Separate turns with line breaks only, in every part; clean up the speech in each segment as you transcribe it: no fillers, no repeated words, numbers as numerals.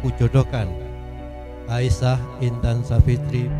aku jodohkan Aisyah Intan Safitri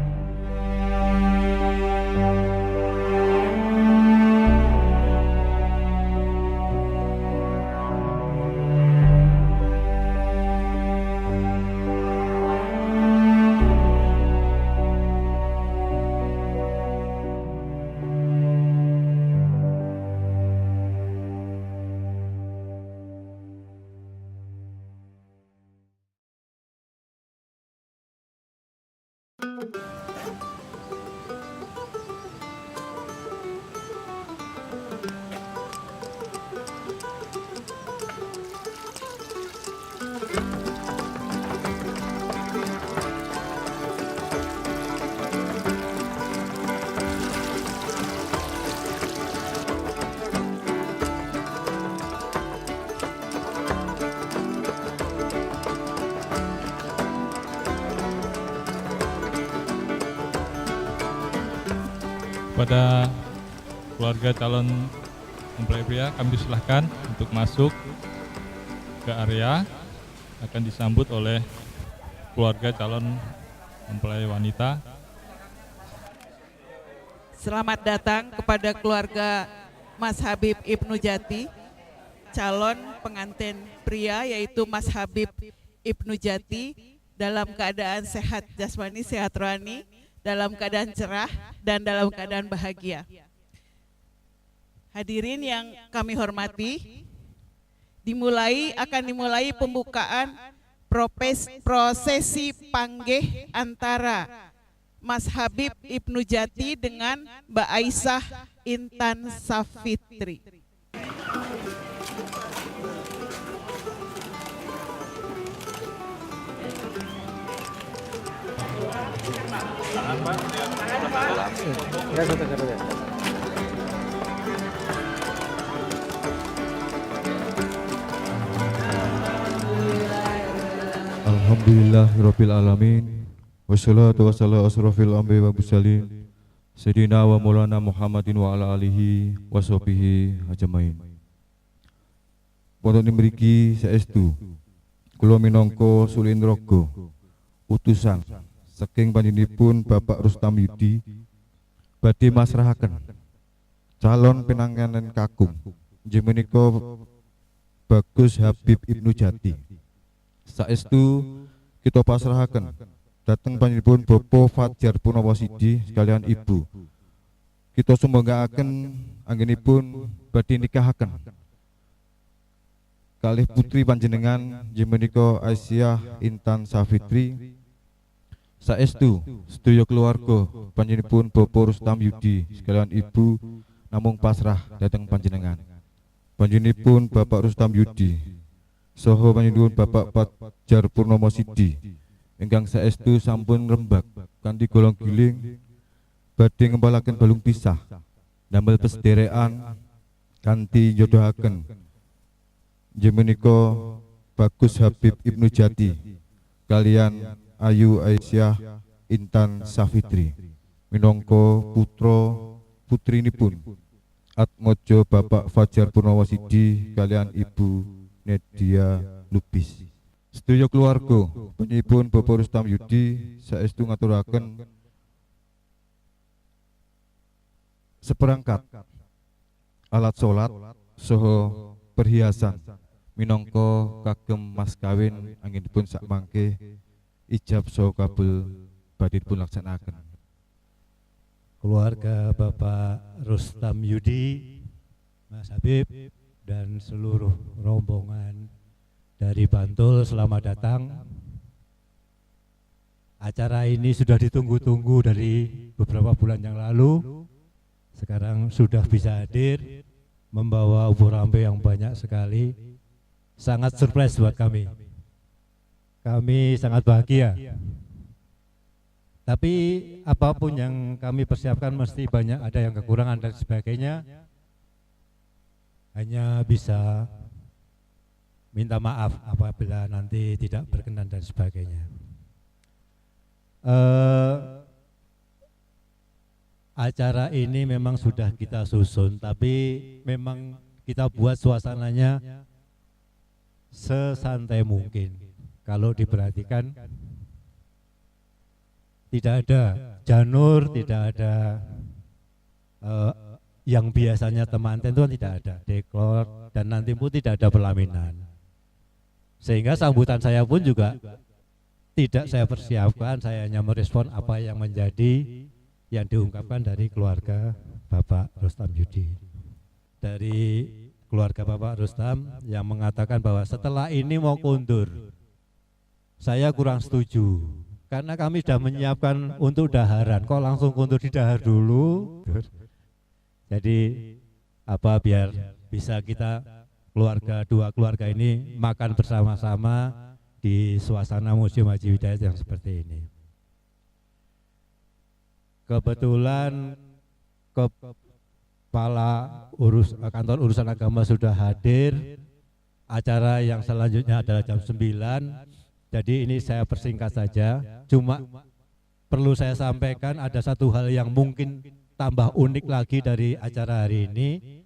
Kepada keluarga calon mempelai pria kami disilahkan untuk masuk ke area, akan disambut oleh keluarga calon mempelai wanita.
Selamat datang kepada keluarga Mas Habib Ibnu Jati, calon pengantin pria yaitu Mas Habib Ibnu Jati dalam keadaan sehat jasmani, sehat rohani, dalam keadaan cerah dan dalam keadaan bahagia. Hadirin yang kami hormati, akan dimulai pembukaan prosesi panggih antara Mas Habib Ibnu Jati dengan Mbak Aisyah Intan Safitri.
Alhamdulillahirabbil alamin. Wassalatu wassalamu asrofil anbiya'i wa mursalin Sayyidina wa maulana Muhammadin wa ala alihi wa sahbihi ajmain. Pondok mriki saestu kula minangka Sulindraga utusan saking panjenenganipun Bapak Rustam Yudi badhe masrahaken calon pinanganan kakung inggih menika Bagus Habib Ibnu Jati. Saestu kita pasrahaken dhateng panjenenganipun Bapak Fajar Purnawasidi sekalian Ibu. Kita sumbangaaken anggenipun badhe nikahaken kalih putri panjenengan inggih menika Aisyah Intan Safitri. Saestu sedaya keluarga panjenenganipun Bapak Rustam Yudi sekalian Ibu namung pasrah dhateng panjenengan. Panjenenganipun Bapak Rustam Yudi saha panjenenganipun Bapak Fajar Purnawasidi ingkang saestu sampun rembag kanthi golong giling badhe ngempalaken balung pisah damel pesederekan kanthi njodohaken inggih menika Bagus Habib Ibnu Jati kalian Ayu Aisyah Intan Safitri minangka putra putrinipun Atmojo Bapak Fajar Purnawasidi kalian Ibu Nedia Lubis. Sedaya keluarga panjenenganipun Bapak Rustam Yudi saestu ngaturaken seperangkat alat salat saha perhiasan minangka kagem mas kawin anggenipun sak mangke ijab saha kabul badhe dipun laksanaken.
keluarga Bapak Rustam Yudi, Mas Habib dan seluruh rombongan dari Bantul, selamat datang. Acara ini sudah ditunggu-tunggu dari beberapa bulan yang lalu. Sekarang sudah bisa hadir, membawa ubur rambe yang banyak sekali. Sangat surprise buat kami. Kami sangat bahagia. Tapi apapun yang kami persiapkan mesti banyak ada yang kekurangan dan sebagainya. Hanya bisa minta maaf apabila nanti tidak berkenan dan sebagainya. Acara ini memang sudah kita susun, tapi memang kita buat suasananya sesantai mungkin. kalau diperhatikan tidak ada janur, tidak ada yang biasanya temanten itu tidak ada deklor, dan nanti pun tidak ada pelaminan. Sehingga sambutan saya pun juga tidak saya persiapkan, saya hanya merespon apa yang menjadi yang diungkapkan dari keluarga Bapak Rustam Yudi. Dari keluarga Bapak Rustam yang mengatakan bahwa setelah ini mau kundur, saya kurang setuju. Karena kami sudah menyiapkan untuk daharan, kok langsung kundur di dahar dulu. Jadi biar bisa kita dua keluarga ini makan bersama-sama di suasana Museum Haji Hidayat yang seperti ini. Kebetulan kepala kantor urusan agama sudah hadir. Acara yang selanjutnya adalah jam 9. Jadi ini saya persingkat saja. Cuma perlu saya sampaikan ada satu hal yang mungkin tambah unik lagi dari acara hari ini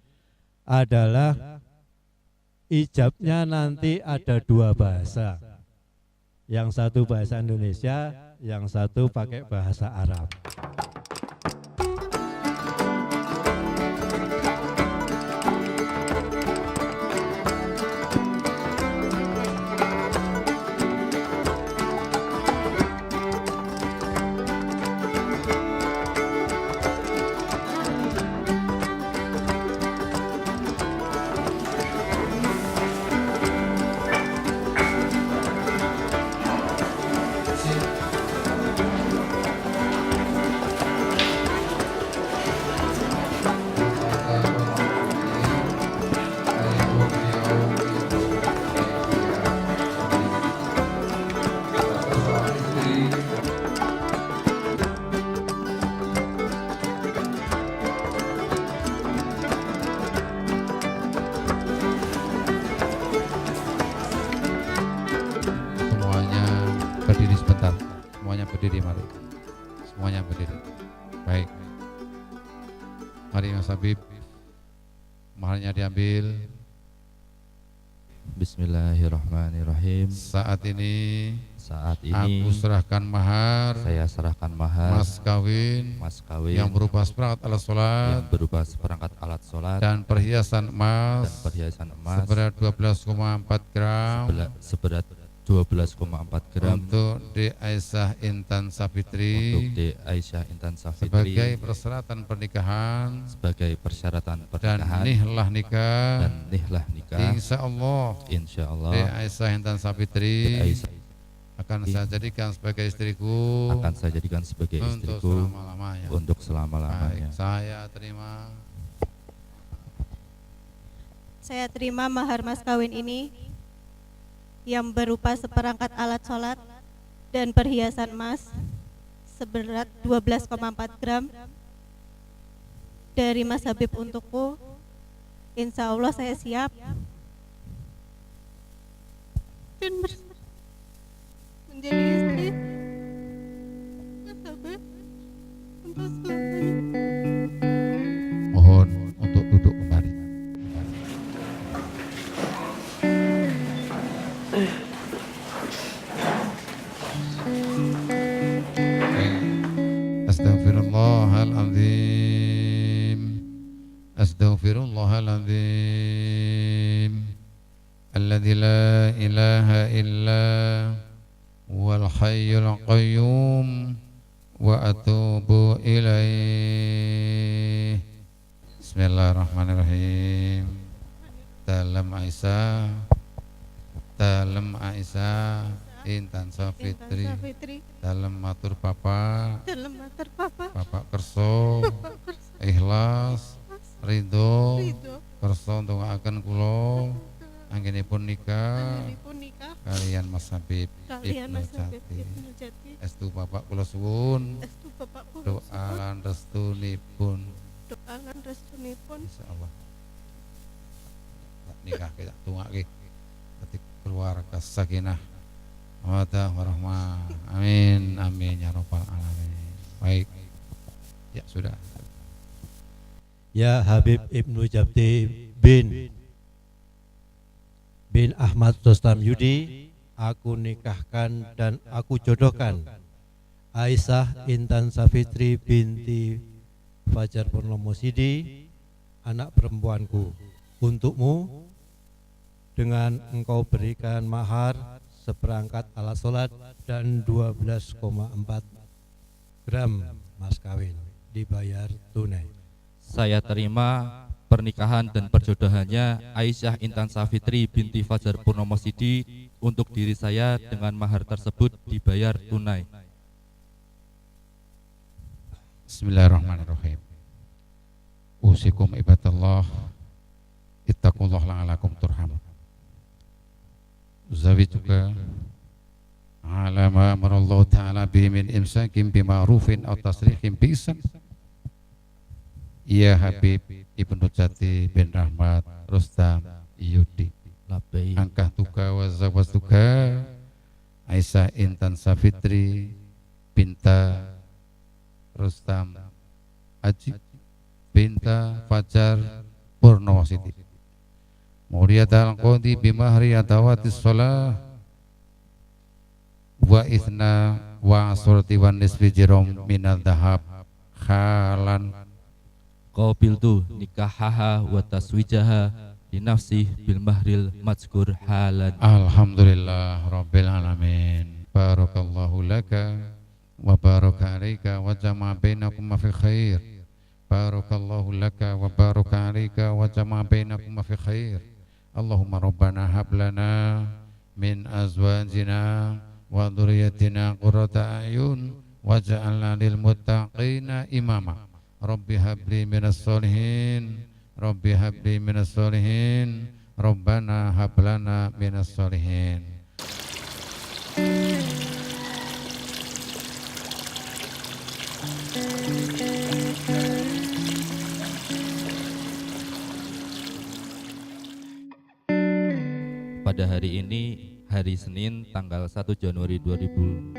adalah ijabnya nanti ada 2 bahasa. Yang satu bahasa Indonesia, yang satu pakai bahasa Arab.
Berdiri, mari. Semuanya berdiri. Baik. Mari Mas Habib, mahalnya diambil.
Bismillahirrahmanirrahim.
Saat ini
aku
serahkan mahar.
Saya serahkan mahar
mas kawin yang berupa seperangkat alat salat dan perhiasan emas seberat 12,4 gram untuk D. Aisyah Intan Safitri sebagai persyaratan pernikahan dan nihlah nikah insya Allah D. Aisyah Intan Safitri akan saya jadikan sebagai istriku untuk selama-lamanya.
Saya terima mahar mas kawin ini yang berupa seperangkat alat sholat dan perhiasan emas seberat 12,4 gram dari Mas Habib untukku. Insya Allah saya siap dan menjadi istri Mas Habib untuk selamanya.
Mohon untuk duduk kembali. Astaghfirullahaladzim alladzi la ilaha illa huwal hayyul qayyum wa atubu ilaih. Bismillahirrahmanirrahim. Dalam Aisyah Intan Safitri dalam matur Bapak kerso ikhlas ridho kerso untuk akan kulo anggenipun nikah kalian Mas Habib Ibnu Jati. Estu Bapak kula suwun doa lan restunipun insyaallah nikah kita tungake dadi keluarga sakinah mawaddah warahmah. Amin amin ya rabbal alamin. Baik. Ya sudah.
Ya Habib Ibnu Jati bin Ahmad Rustam Yudi aku nikahkan dan aku jodohkan Aisyah Intan Safitri binti Fajar Purnomo Sidi, anak perempuanku, untukmu dengan engkau berikan mahar seperangkat alat sholat dan 12,4 gram mas kawin dibayar tunai.
Saya terima pernikahan dan perjodohannya Aisyah Intan Safitri binti Fajar Purnomo Sidi untuk diri saya dengan mahar tersebut dibayar tunai.
Bismillahirrahmanirrahim. Usikum ibadallah ittaqullah la'alakum turhamun. Zawituka ala ma amarallahu ta'ala bihi min imsakim bima'rufin aw tasrihim bi'ihsan. Ya Habib Ibnu Jati bin Rahmat Rustam Yudi,
Labbaik.
angkah tuka wa zawastuka Aisyah Intan Safitri binta Rustam Aji binta Fajar Purnomo Sidi, Muriyatal qadi bimahri atawatis sholah wa ithna wa asurati wa nisfi jirom minal dahab khalan
Qabiltu nikahaha wa taswijaha li nafsi bil mahril mazkur halan.
Alhamdulillah Rabbil Alamin. Barakallahu laka wa baraka alaika wa jama'a bainakum fi khair. Barakallahu laka wa baraka alaika wa jama'a bainakum fi khair. Allahumma rabbana hab lana min azwajina wa dhurriyyatina qurrata a'yun waj'alna lil muttaqina imama. Rabbi habli minas solihin, Rabbi habli minas solihin, Rabbana hablana minas solihin.
Pada hari ini, hari Senin tanggal 1 Januari 2018,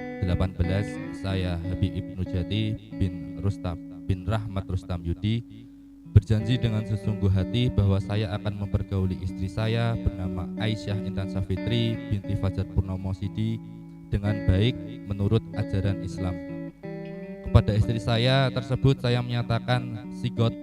saya Habib Ibnu Jati bin Rustam bin Rahmat Rustam Yudi berjanji dengan sesungguh hati bahwa saya akan mempergauli istri saya bernama Aisyah Intan Safitri binti Fajar Purnomo Sidi dengan baik menurut ajaran Islam. Kepada istri saya tersebut saya menyatakan sigot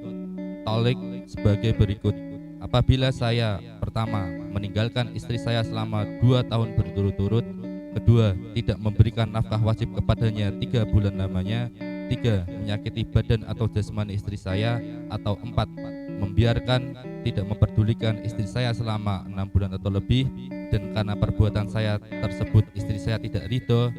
tolik sebagai berikut. Apabila saya pertama meninggalkan istri saya selama 2 tahun berturut-turut, kedua tidak memberikan nafkah wajib kepadanya 3 bulan lamanya, 3 menyakiti badan atau jasmani istri saya, atau 4 membiarkan tidak memperdulikan istri saya selama 6 bulan atau lebih, dan karena perbuatan saya tersebut istri saya tidak ridho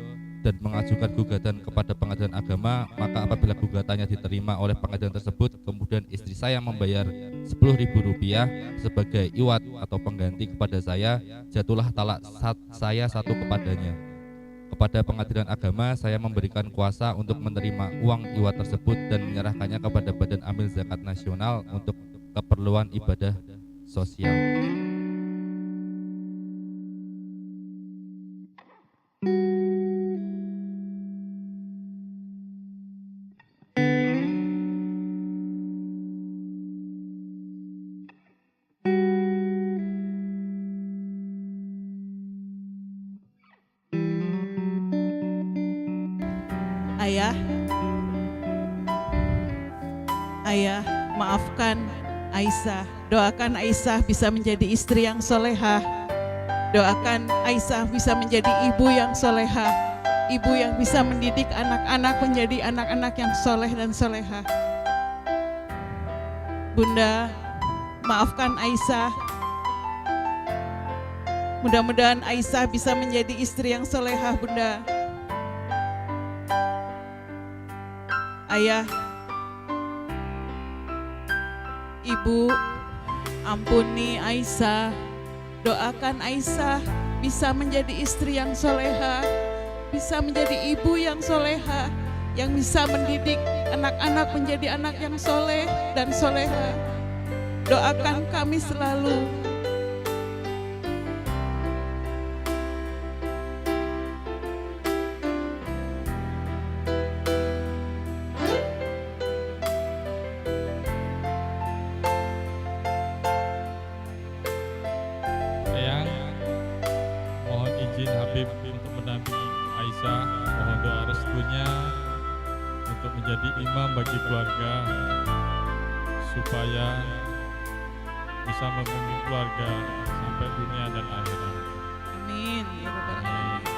dan mengajukan gugatan kepada pengadilan agama, maka apabila gugatannya diterima oleh pengadilan tersebut, kemudian istri saya membayar Rp10.000 sebagai iwat atau pengganti kepada saya, jatuhlah talak saya satu kepadanya. Kepada pengadilan agama, saya memberikan kuasa untuk menerima uang iwat tersebut dan menyerahkannya kepada Badan Amil Zakat Nasional untuk keperluan ibadah sosial.
Ayah, maafkan Aisyah. Doakan Aisyah bisa menjadi istri yang solehah. Doakan Aisyah bisa menjadi ibu yang solehah, ibu yang bisa mendidik anak-anak menjadi anak-anak yang soleh dan solehah. Bunda, maafkan Aisyah. Mudah-mudahan Aisyah bisa menjadi istri yang solehah, Bunda. Ayah, Ibu, ampuni Aisyah. Doakan Aisyah bisa menjadi istri yang soleha, bisa menjadi ibu yang soleha, yang bisa mendidik anak-anak menjadi anak yang soleh dan soleha. Doakan kami selalu.
bin Habib untuk mendampingi Aisyah. Mohon doa restunya untuk menjadi imam bagi keluarga supaya bisa membimbing keluarga sampai dunia dan akhirat.
Amin. Ya Rabbal Alamin.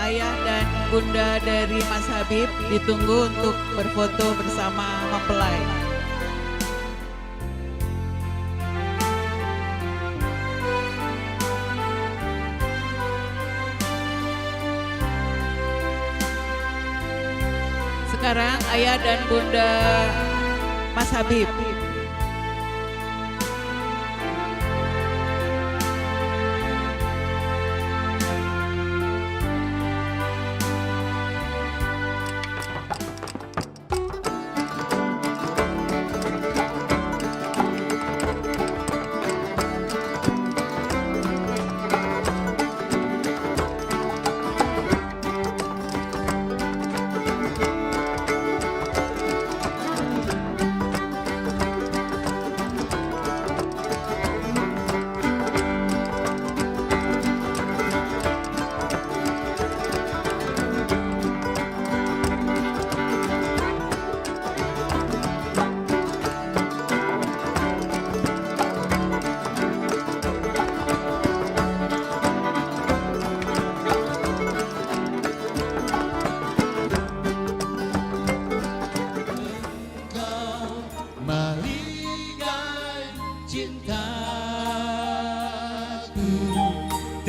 Ayah dan bunda dari Mas Habib ditunggu untuk berfoto bersama mempelai. Sekarang ayah dan bunda Mas Habib.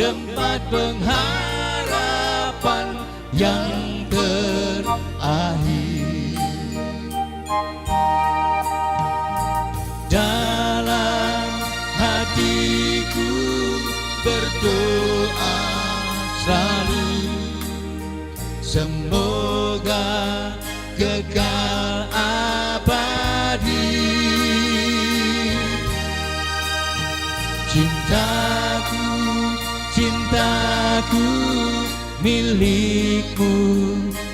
Tempat pengharapan yang terakhir. Dalam hatiku berdoa selalu, semoga kekal abadi. Cintaku milikmu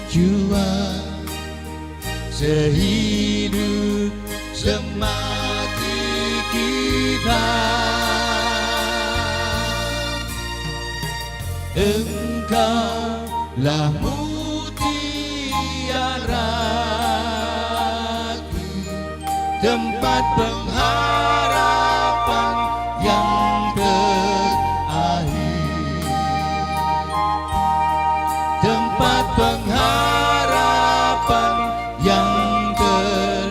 jua, sehidup semati kita. Engkaulah mutiaraku, tempat pengharapan yang tempat pengharapan yang terakhir.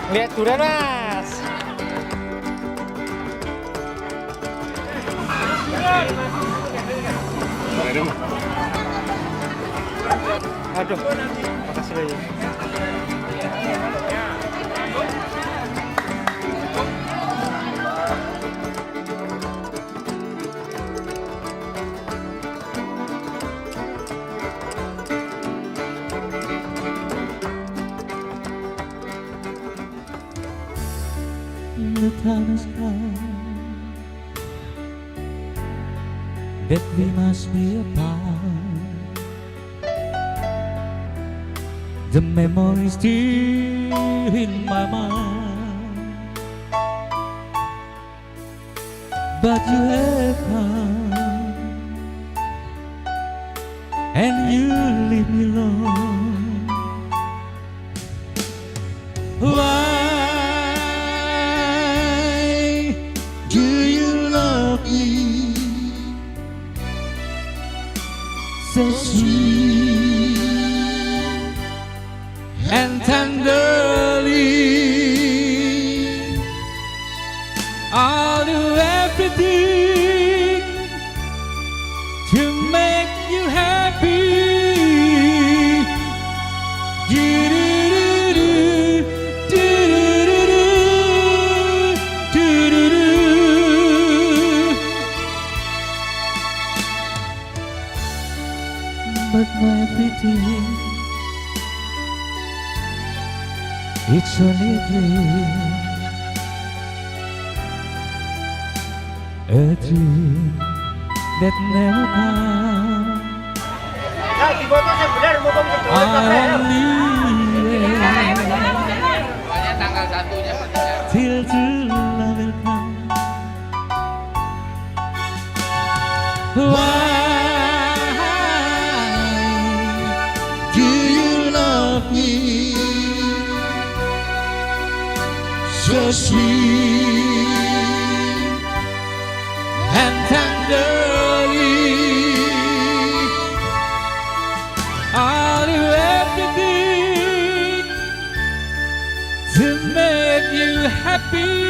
Lihat durian, Mas. Aduh, makasih banyak.
The time has come that we must be apart. The memory still in my mind, but you have come and you leave me alone. Why
Do you love me
so sweet and tenderly? I'll do everything to make you happy. Do-do-do-do, do-do-do-do, do-do-do. But my everything, it's only a dream that never comes. I only wait till true love will come. Why
Do you love me so sweet
and tenderly? I'll do everything to make you happy.